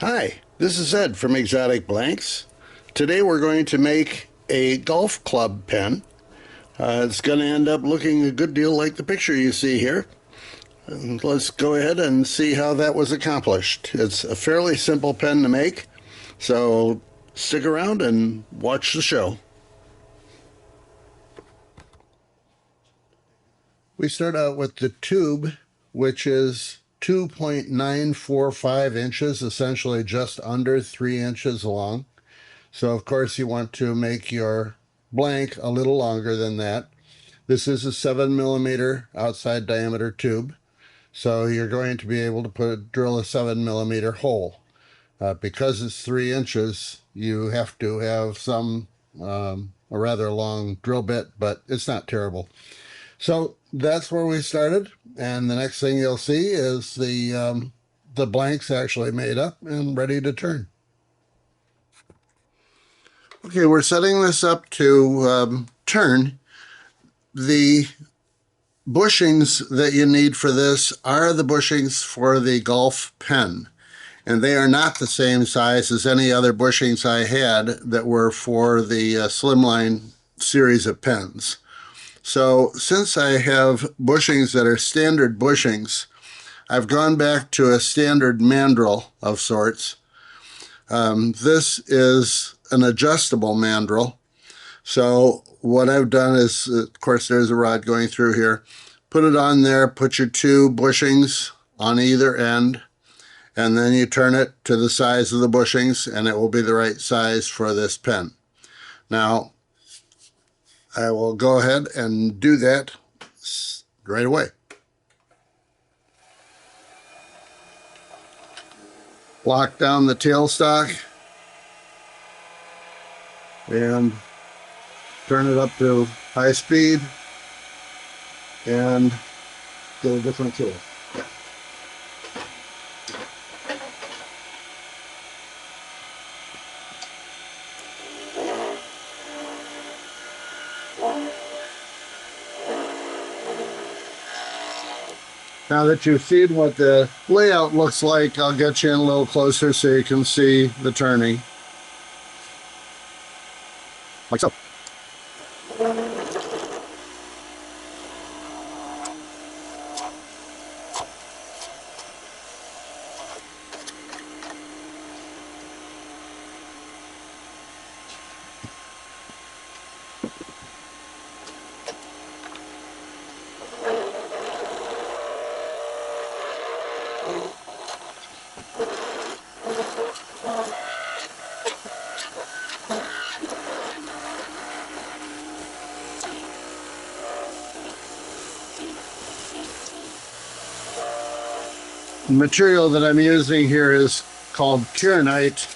Hi, this is Ed from Exotic Blanks. Today we're going to make a golf club pen. It's going to end up looking a good deal like the picture you see here. And let's go ahead and see how that was accomplished. It's a fairly simple pen to make, so stick around and watch the show. We start out with the tube, which is 2.945 inches, essentially just under 3 inches long. So of course you want to make your blank a little longer than that. This is a 7 millimeter outside diameter tube. So you're going to be able to drill a 7 millimeter hole. Because it's 3 inches, you have to have a rather long drill bit, but it's not terrible. So that's where we started, and the next thing you'll see is the blanks actually made up and ready to turn. Okay, we're setting this up to turn. The bushings that you need for this are the bushings for the golf pen, and they are not the same size as any other bushings I had that were for the Slimline series of pens. So since I have bushings that are standard bushings, I've gone back to a standard mandrel of sorts. This is an adjustable mandrel. So what I've done is, of course, there's a rod going through here. Put it on there, put your two bushings on either end, and then you turn it to the size of the bushings, and it will be the right size for this pen. Now, I will go ahead and do that right away. Lock down the tailstock and turn it up to high speed and get a different tool. Now that you've seen what the layout looks like, I'll get you in a little closer so you can see the turning. Like so. The material that I'm using here is called Kieranite,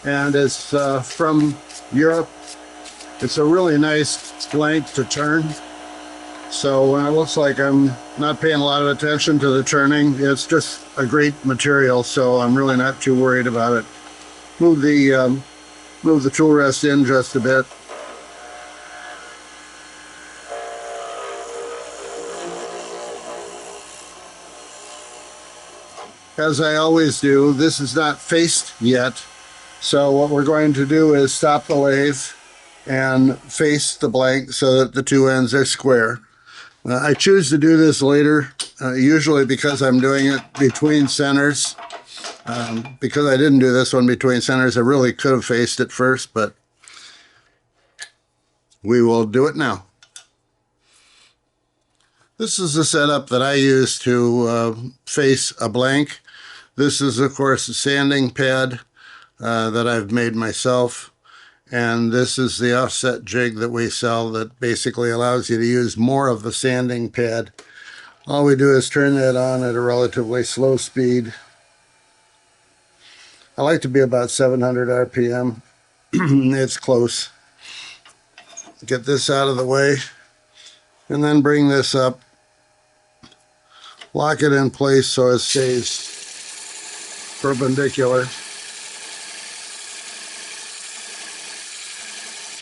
and it's from Europe. It's a really nice blank to turn. So when it looks like I'm not paying a lot of attention to the turning, it's just a great material, so I'm really not too worried about it. Move the tool rest in just a bit. As I always do, this is not faced yet. So what we're going to do is stop the lathe and face the blank so that the two ends are square. I choose to do this later, usually because I'm doing it between centers. Because I didn't do this one between centers, I really could have faced it first, but we will do it now. This is the setup that I use to face a blank. This is, of course, a sanding pad that I've made myself. And this is the offset jig that we sell that basically allows you to use more of the sanding pad. All we do is turn that on at a relatively slow speed. I like to be about 700 RPM. It's close. Get this out of the way and then bring this up. Lock it in place so it stays perpendicular.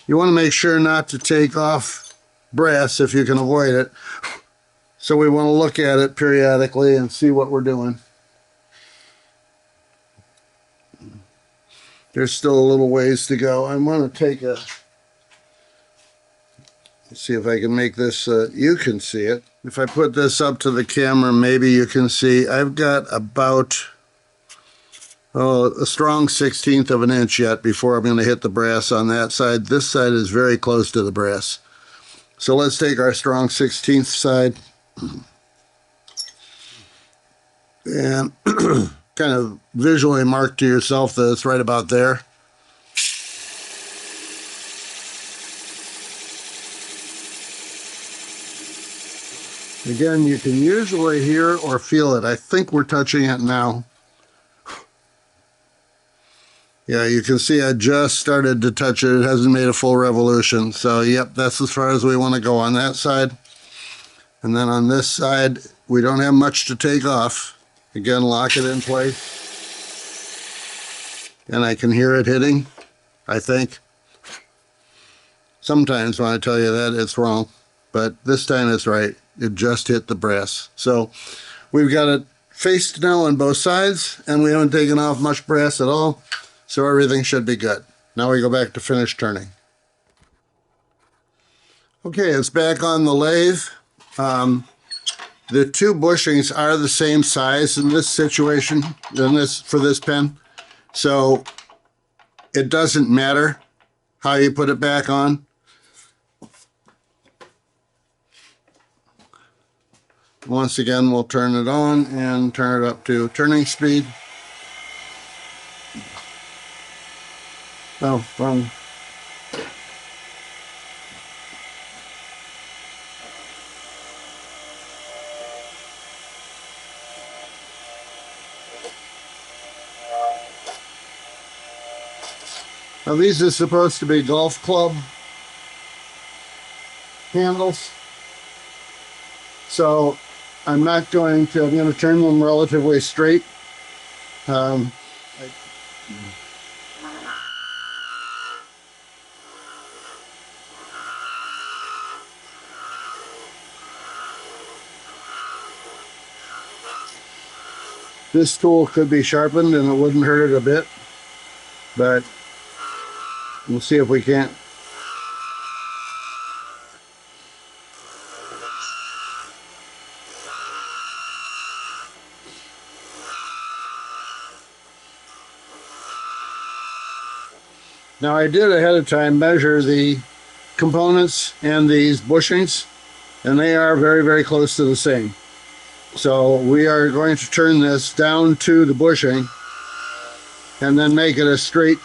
You want to make sure not to take off brass if you can avoid it. So we want to look at it periodically and see what we're doing. There's still a little ways to go. I'm going to take a, let's see if I can make this, you can see it. If I put this up to the camera, maybe you can see I've got about, a strong 1/16 of an inch yet before I'm going to hit the brass on that side. This side is very close to the brass. So let's take our strong 1/16 side and kind of visually mark to yourself that it's right about there. Again, you can usually hear or feel it. I think we're touching it now. Yeah, you can see I just started to touch it. It hasn't made a full revolution. So, yep, that's as far as we want to go on that side. And then on this side, we don't have much to take off. Again, lock it in place. And I can hear it hitting, I think. Sometimes when I tell you that, it's wrong. But this time it's right. It just hit the brass. So we've got it faced now on both sides, and we haven't taken off much brass at all. So everything should be good. Now we go back to finish turning. Okay, it's back on the lathe. The two bushings are the same size in this situation, for this pen. So it doesn't matter how you put it back on. Once again, we'll turn it on and turn it up to turning speed. Oh, wrong. Now these are supposed to be golf club handles. So I'm going to turn them relatively straight. This tool could be sharpened and it wouldn't hurt it a bit, but we'll see if we can't. Now I did ahead of time measure the components and these bushings, and they are very, very close to the same. So we are going to turn this down to the bushing and then make it a straight.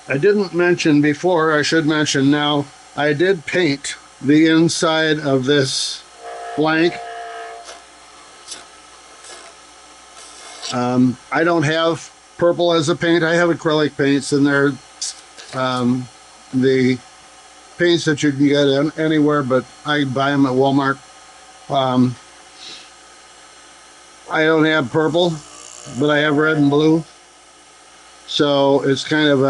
I didn't mention before, I should mention now, I did paint the inside of this blank. I don't have purple as a paint. I have acrylic paints, and they're the paints that you can get anywhere, but I buy them at Walmart. I don't have purple, but I have red and blue. So it's kind of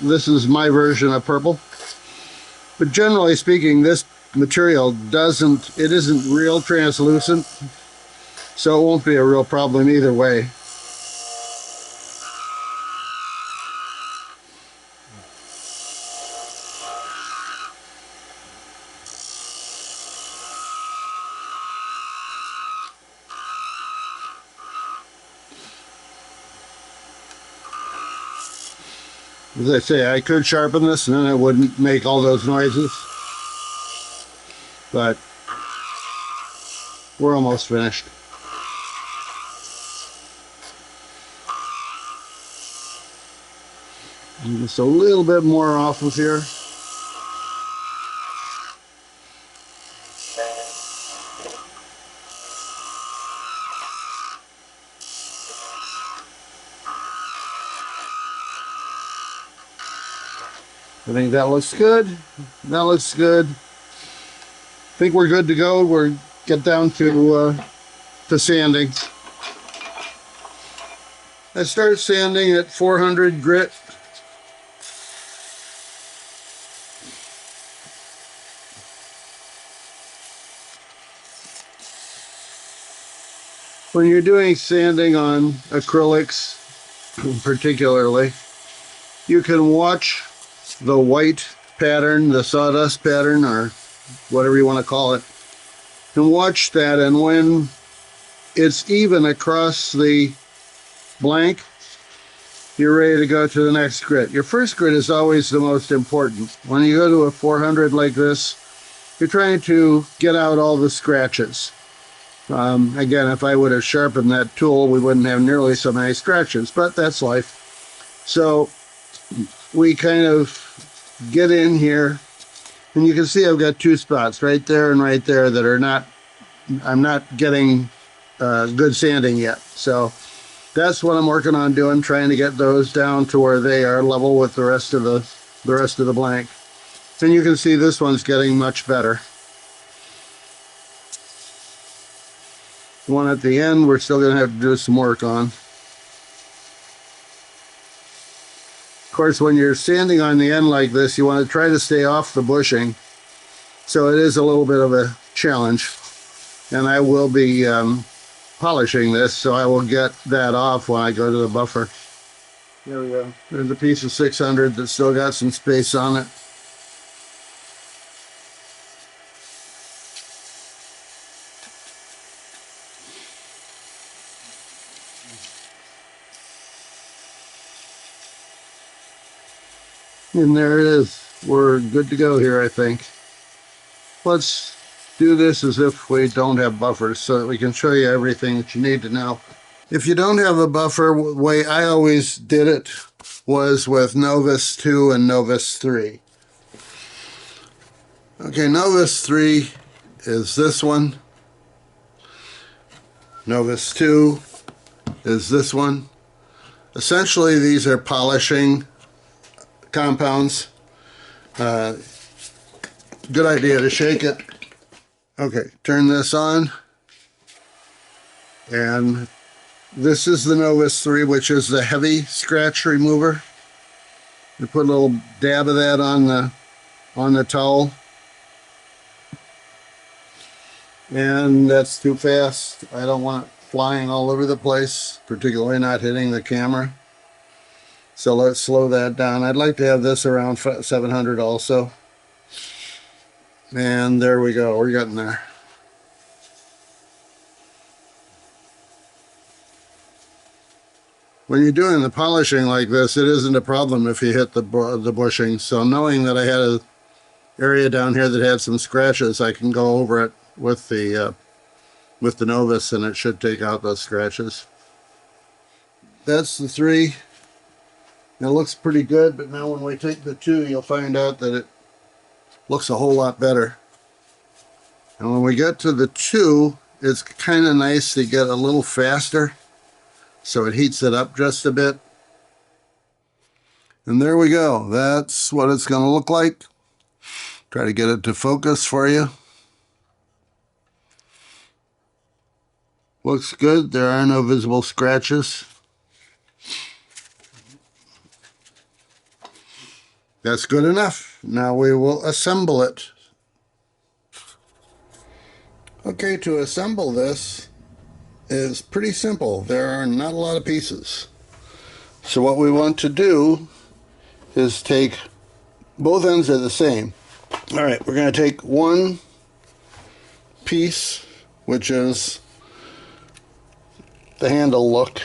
this is my version of purple. But generally speaking, this material isn't real translucent, so it won't be a real problem either way. As I say, I could sharpen this and then it wouldn't make all those noises. But we're almost finished. And just a little bit more off of here. I think that looks good. That looks good. I think we're good to go. We're get down to sanding. I start sanding at 400 grit. When you're doing sanding on acrylics, particularly, you can watch the white pattern, the sawdust pattern, or whatever you want to call it, and watch that, and when it's even across the blank, you're ready to go to the next grit. Your first grit is always the most important. When you go to a 400 like this, you're trying to get out all the scratches. Again, if I would have sharpened that tool, we wouldn't have nearly so many scratches, but that's life. So we kind of get in here, and you can see I've got two spots right there and right there that are not, I'm not getting good sanding yet. So that's what I'm working on doing, trying to get those down to where they are level with the rest of the blank. And you can see this one's getting much better. The one at the end, we're still going to have to do some work on. Of course, when you're sanding on the end like this, you want to try to stay off the bushing. So it is a little bit of a challenge. And I will be polishing this, so I will get that off when I go to the buffer. There we go. There's a piece of 600 that's still got some space on it. And there it is. We're good to go here, I think. Let's do this as if we don't have buffers so that we can show you everything that you need to know. If you don't have a buffer, the way I always did it was with Novus 2 and Novus 3. Okay, Novus 3 is this one. Novus 2 is this one. Essentially, these are polishing compounds. Good idea to shake it. Okay, turn this on. And this is the Novus 3, which is the heavy scratch remover. You put a little dab of that on the towel. And that's too fast. I don't want it flying all over the place, particularly not hitting the camera. So let's slow that down. I'd like to have this around 700 also. And there we go. We're getting there. When you're doing the polishing like this, it isn't a problem if you hit the bushing. So knowing that I had an area down here that had some scratches, I can go over it with the Novus, and it should take out those scratches. That's the 3. It looks pretty good, but now when we take the 2, you'll find out that it looks a whole lot better. And when we get to the 2, it's kind of nice to get a little faster, so it heats it up just a bit. And there we go. That's what it's going to look like. Try to get it to focus for you. Looks good. There are no visible scratches. That's good enough. Now we will assemble it. Okay, to assemble this is pretty simple. There are not a lot of pieces. So what we want to do is take, both ends are the same. All right, we're going to take one piece, which is the handle look.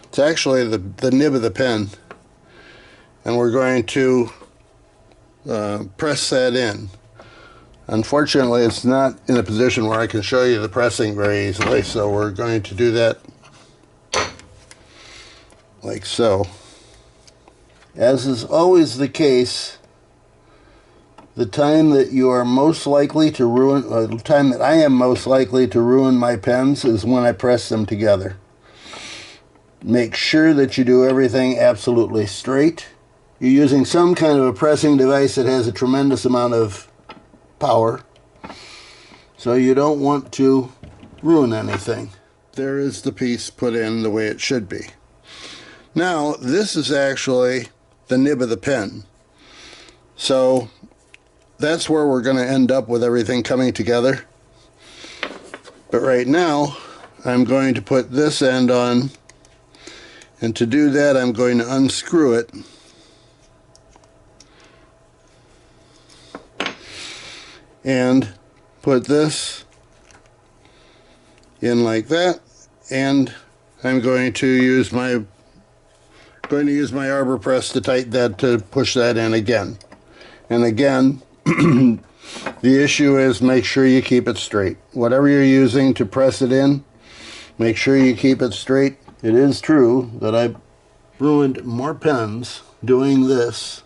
It's actually the nib of the pen. And we're going to press that in. Unfortunately, it's not in a position where I can show you the pressing very easily, so we're going to do that like so. As is always the case, the time that you are most likely to ruin, or the time that I am most likely to ruin my pens is when I press them together. Make sure that you do everything absolutely straight. you're using some kind of a pressing device that has a tremendous amount of power, so you don't want to ruin anything. There is the piece put in the way it should be. Now, this is actually the nib of the pen. So that's where we're going to end up with everything coming together. But right now, I'm going to put this end on, and to do that, I'm going to unscrew it. And put this in like that, and I'm going to use my arbor press to tighten that, to push that in again. And again, the issue is make sure you keep it straight. Whatever you're using to press it in, make sure you keep it straight. It is true that I ruined more pens doing this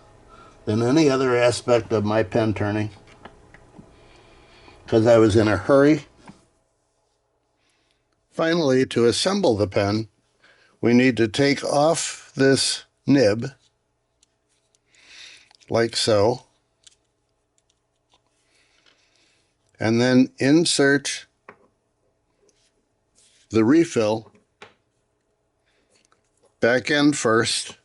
than any other aspect of my pen turning, because I was in a hurry. Finally, to assemble the pen, we need to take off this nib, like so, and then insert the refill back end first,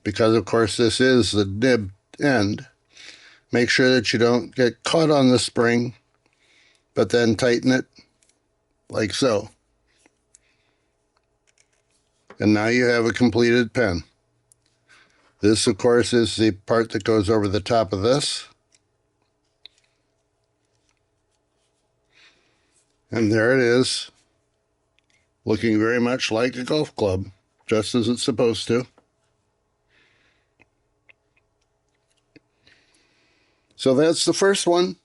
because of course this is the nib end. Make sure that you don't get caught on the spring, but then tighten it like so. And now you have a completed pen. This, of course, is the part that goes over the top of this. And there it is, looking very much like a golf club, just as it's supposed to. So that's the first one.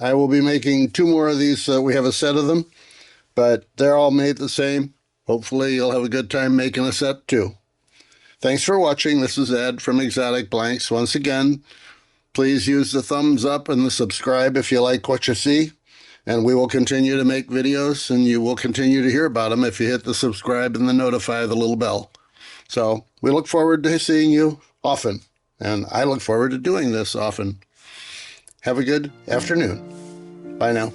I will be making 2 more of these. We have a set of them, but they're all made the same. Hopefully you'll have a good time making a set too. Thanks for watching. This is Ed from Exotic Blanks. Once again, please use the thumbs up and the subscribe if you like what you see. And we will continue to make videos, and you will continue to hear about them if you hit the subscribe and the notify the little bell. So we look forward to seeing you often, and I look forward to doing this often. Have a good afternoon. Bye now.